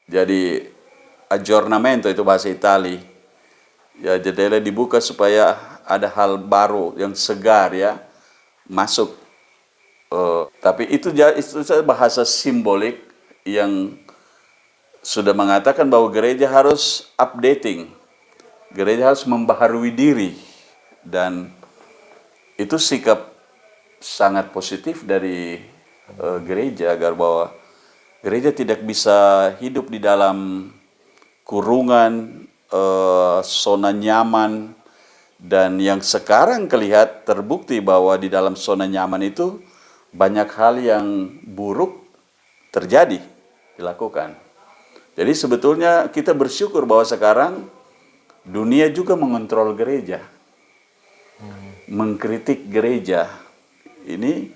Jadi aggiornamento itu bahasa Itali. Ya, jendela dibuka supaya ada hal baru yang segar ya masuk. Tapi itu bahasa simbolik yang sudah mengatakan bahwa gereja harus updating, gereja harus membaharui diri, dan itu sikap sangat positif dari gereja, agar bahwa gereja tidak bisa hidup di dalam kurungan, zona nyaman, dan yang sekarang terbukti bahwa di dalam zona nyaman itu banyak hal yang buruk terjadi, dilakukan. Jadi sebetulnya kita bersyukur bahwa sekarang dunia juga mengontrol gereja, mengkritik gereja. Ini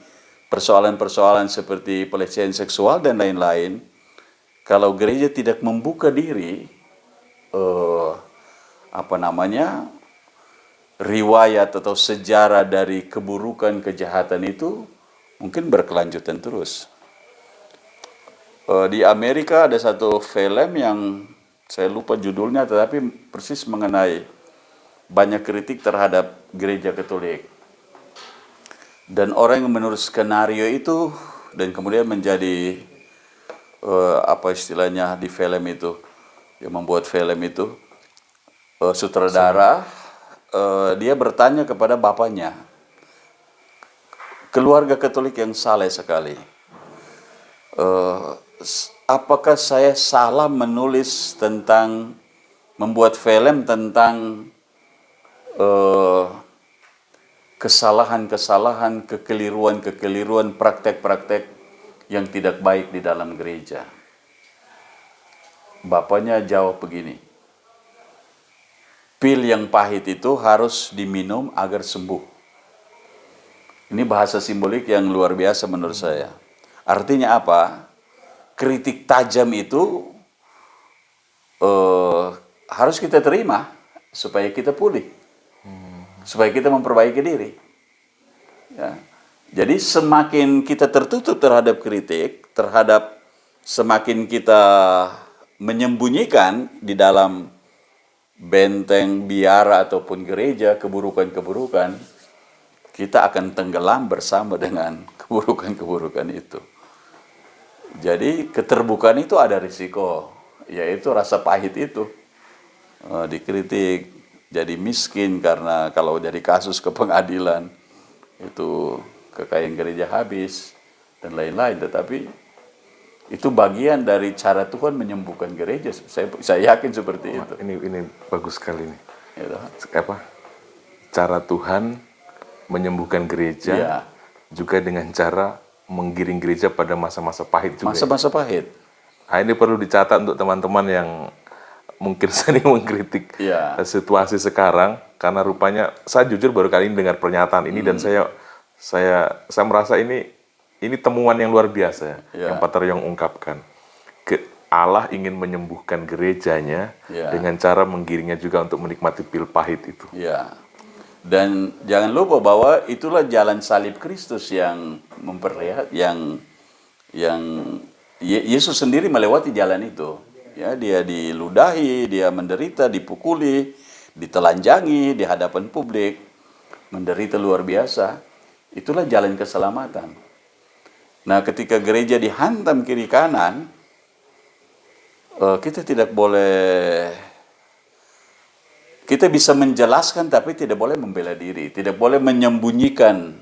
persoalan-persoalan seperti pelecehan seksual dan lain-lain. Kalau gereja tidak membuka diri, riwayat atau sejarah dari keburukan, kejahatan itu mungkin berkelanjutan terus. Di Amerika ada satu film yang saya lupa judulnya, tetapi persis mengenai banyak kritik terhadap gereja Katolik. Dan orang yang menulis skenario itu dan kemudian menjadi apa istilahnya di film itu, yang membuat film itu, sutradara, dia bertanya kepada bapaknya, keluarga Katolik yang saleh sekali, apakah saya salah menulis tentang, membuat film tentang kesalahan-kesalahan, kekeliruan-kekeliruan, praktek-praktek yang tidak baik di dalam gereja. Bapaknya jawab begini, pil yang pahit itu harus diminum agar sembuh. Ini bahasa simbolik yang luar biasa menurut saya. Artinya apa? Kritik tajam itu harus kita terima supaya kita pulih, supaya kita memperbaiki diri. Ya. Jadi semakin kita tertutup terhadap kritik, semakin kita menyembunyikan di dalam benteng biara ataupun gereja keburukan-keburukan, kita akan tenggelam bersama dengan keburukan-keburukan itu. Jadi keterbukaan itu ada risiko, yaitu rasa pahit itu. Dikritik, jadi miskin karena kalau jadi kasus ke pengadilan, itu kekayaan gereja habis, dan lain-lain. Tetapi itu bagian dari cara Tuhan menyembuhkan gereja. Saya yakin seperti itu. Ini bagus sekali nih. Ya, cara Tuhan menyembuhkan gereja, ya, juga dengan cara menggiring gereja pada masa-masa pahit juga. Masa-masa pahit. Nah, ini perlu dicatat untuk teman-teman yang mungkin sering mengkritik situasi sekarang, karena rupanya saya jujur baru kali ini dengar pernyataan ini, dan saya merasa ini temuan yang luar biasa yang Pater Yong ungkapkan. Allah ingin menyembuhkan gerejanya dengan cara menggiringnya juga untuk menikmati pil pahit itu. Ya. Dan jangan lupa bahwa itulah jalan salib Kristus yang memperlihat, yang Yesus sendiri melewati jalan itu. Ya, dia diludahi, dia menderita, dipukuli, ditelanjangi di hadapan publik, menderita luar biasa. Itulah jalan keselamatan. Nah, ketika gereja dihantam kiri kanan, kita tidak boleh, kita bisa menjelaskan tapi tidak boleh membela diri, tidak boleh menyembunyikan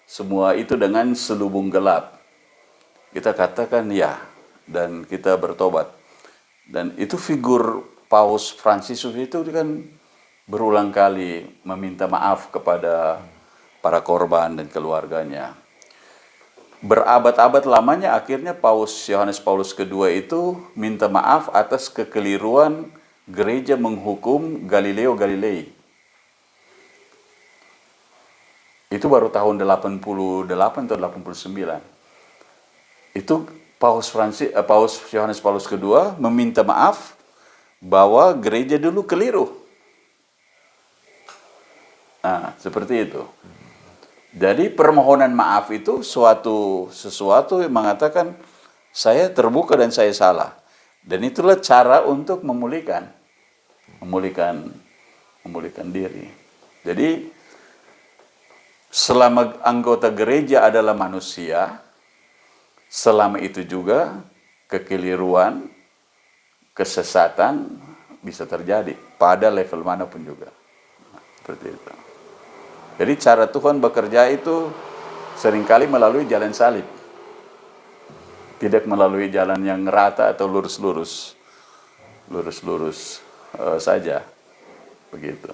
semua itu dengan selubung gelap. Kita katakan ya, dan kita bertobat. Dan itu figur Paus Fransiskus itu kan berulang kali meminta maaf kepada para korban dan keluarganya. Berabad-abad lamanya akhirnya Paus Yohanes Paulus II itu minta maaf atas kekeliruan gereja menghukum Galileo Galilei. Itu baru tahun 88 atau 89. Itu Paus Yohanes Paulus II meminta maaf bahwa gereja dulu keliru. Nah, seperti itu. Jadi permohonan maaf itu sesuatu yang mengatakan saya terbuka dan saya salah. Dan itulah cara untuk memulihkan diri. Jadi selama anggota gereja adalah manusia, selama itu juga kekeliruan, kesesatan bisa terjadi pada level manapun juga. Seperti itu. Jadi cara Tuhan bekerja itu seringkali melalui jalan salib. Tidak melalui jalan yang rata atau lurus-lurus saja. Begitu.